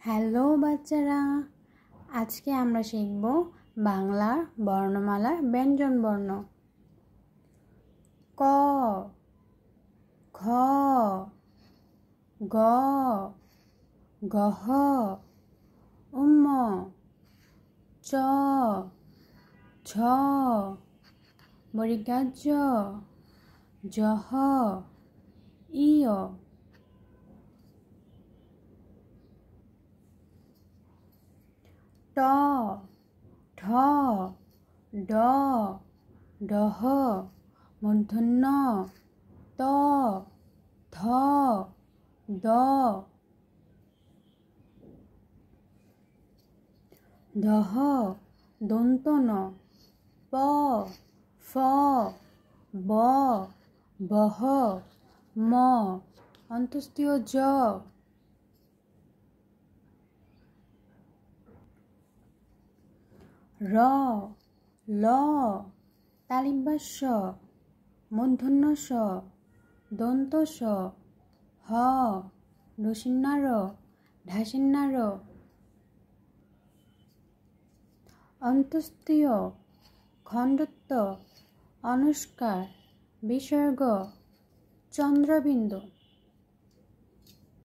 Hello বাচ্চারা, আজকে আমরা শিখব বাংলার বর্ণমালার ব্যঞ্জনবর্ণ। ক, খ, গ, গহ, উম, চ, ছ, বর্গীয় জ, জহ, ইয়। ট, ঠ, ড, ডহ, মূর্ধন্য ত, থ, দ, দহ, দন্ত ন, প, ফ, ব, বহ, ম, অন্তস্তীয় জ। র, ল, তালিব্য স, মূর্ধন্য স, দন্ত স, হ, রসিন্নার, ঢাসিন্নার, অন্তস্তীয়, খণ্ডত্ব, অনুস্বার, বিসর্গ, চন্দ্রবিন্দু।